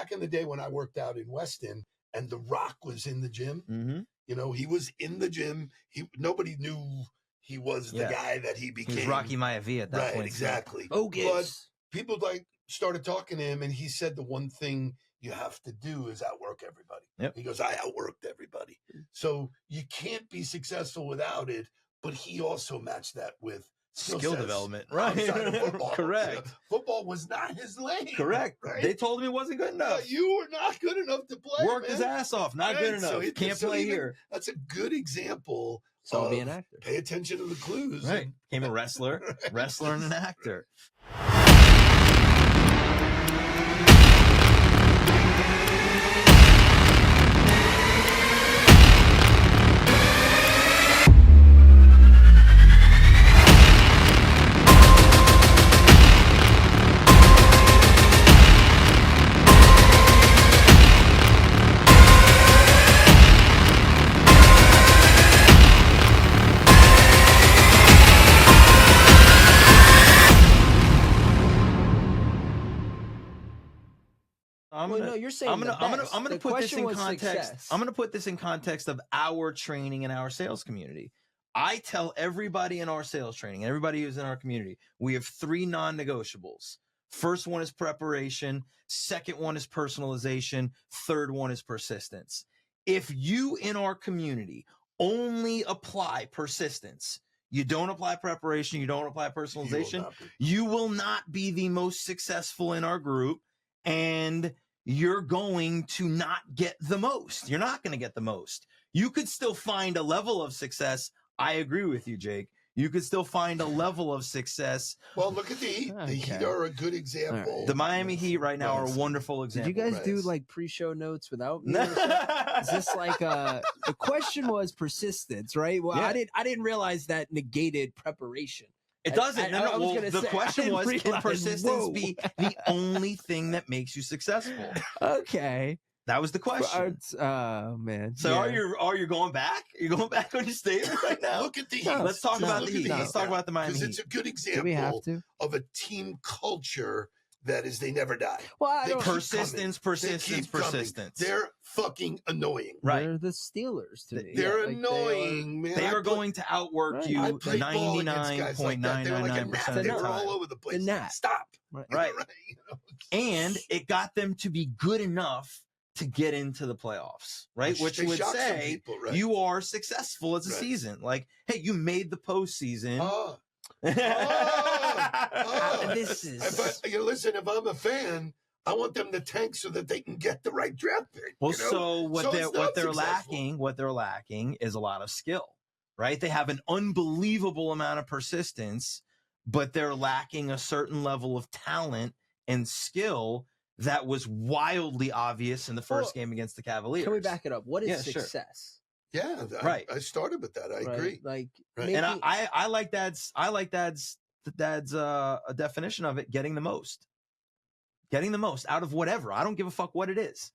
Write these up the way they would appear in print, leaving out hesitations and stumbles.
back in the day when I worked out in Weston and The Rock was in the gym, Mm-hmm. you know, he was in the gym. Nobody knew he was the guy that he became. He was Rocky Maivia at that point. Exactly. Oh, but people like started talking to him, and he said the one thing you have to do is outwork everybody. Yep. He goes, I outworked everybody. So you can't be successful without it. But he also matched that with skill development, right? Football. Correct. You know, football was not his lane. Correct. Right? They told him he wasn't good enough. You were not good enough to play. Worked his ass off. Not good enough. Can't play here. That's a good example. So be an actor. Pay attention to the clues. Right. Became a wrestler, wrestler and an actor. You're saying I'm gonna put this in context. Success. I'm gonna put this in context of our training and our sales community. I tell everybody in our sales training, everybody who's in our community, we have 3 non-negotiables. First one is preparation. Second one is personalization. Third one is persistence. If you in our community only apply persistence, you don't apply preparation, you don't apply personalization, you will not be the most successful in our group, and you're going to not get the most. You're not going to get the most. You could still find a level of success. I agree with you, Jake. You could still find a level of success. Well, look at the Heat. The Heat are a good example. Right. The Miami Heat right now are a wonderful example. Did you guys do like pre-show notes without me? Is this like the question was persistence, right? Well, Yeah. I didn't realize that negated preparation. It doesn't. The question was, can realize, persistence be the only thing that makes you successful? Okay. That was the question. Oh man. So are you going back? You're going back on your statement right now? Look at the Heat. Let's talk about the Heat. Let's talk about the Miami Heat. Because it's a good Do we have example to? of a team culture that is they never die. Well, I don't persistence. They're fucking annoying. Right. They're the Steelers to me. They're annoying, man. They are going to outwork you 99.999% of the They're time. all over the place. The Nat. Stop. Right. And it got them to be good enough to get into the playoffs, right? Which would say you are successful as a season. Like, hey, you made the postseason. This is. Listen, if I'm a fan, I want them to tank so that they can get the right draft pick. Well, so what they're lacking is a lot of skill, right? They have an unbelievable amount of persistence, but they're lacking a certain level of talent and skill that was wildly obvious in the first game against the Cavaliers. Can we back it up? What is Sure. success? Yeah, right. I started with that. I agree. Like, maybe, and I like Dad's definition of it: getting the most out of whatever. I don't give a fuck what it is.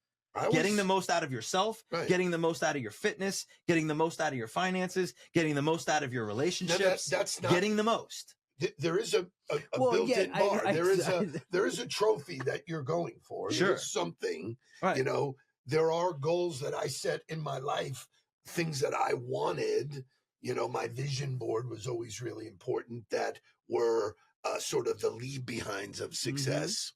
Getting the most out of yourself, getting the most out of your fitness, getting the most out of your finances, getting the most out of your relationships. That's not getting the most. There is a built-in bar. There is a trophy that you're going for. Sure. There's something. Right. You know, there are goals that I set in my life, things that I wanted. You know, my vision board was always really important. That were sort of the leave behinds of success.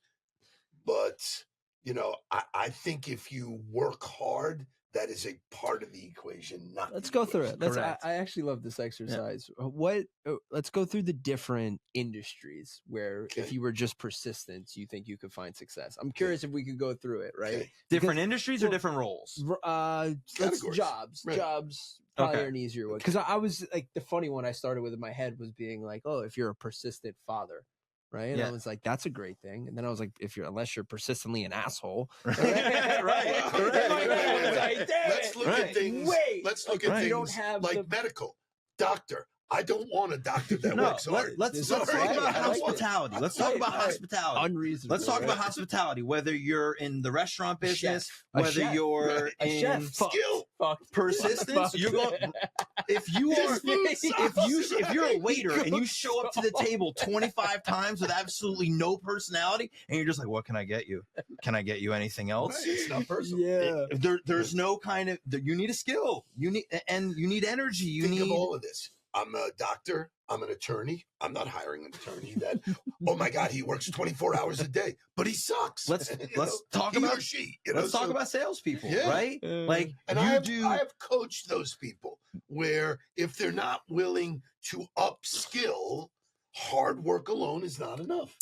But you know, I think if you work hard, that is a part of the equation. Let's go through it. I actually love this exercise. Yeah. Let's go through the different industries where if you were just persistent, you think you could find success. I'm curious if we could go through it, right? Different industries or different roles? Jobs. Jobs probably are an easier one. Because I was like, the funny one I started with in my head was being like, oh, if you're a persistent father. Right. And I was like, that's a great thing. And then I was like, unless you're persistently an asshole. Right. Let's look at things. Let's look at things like medical, doctor, I don't want a doctor that works hard. Let's talk about hospitality. Let's talk about hospitality. Unreasonable. Let's talk about hospitality. Whether you're in the restaurant business, whether you're in skill, persistence, you're going. If you're a waiter and you show up to the table 25 times with absolutely no personality, and you're just like, "What can I get you? Can I get you anything else?" Right, it's not personal. Yeah. There's no kind of. You need a skill. You need energy. Think of all of this. I'm a doctor. I'm an attorney. I'm not hiring an attorney that, oh my God, he works 24 hours a day, but he sucks. Let's talk about she. Let's talk about salespeople, right? Like, and I have coached those people where if they're not willing to upskill, hard work alone is not enough.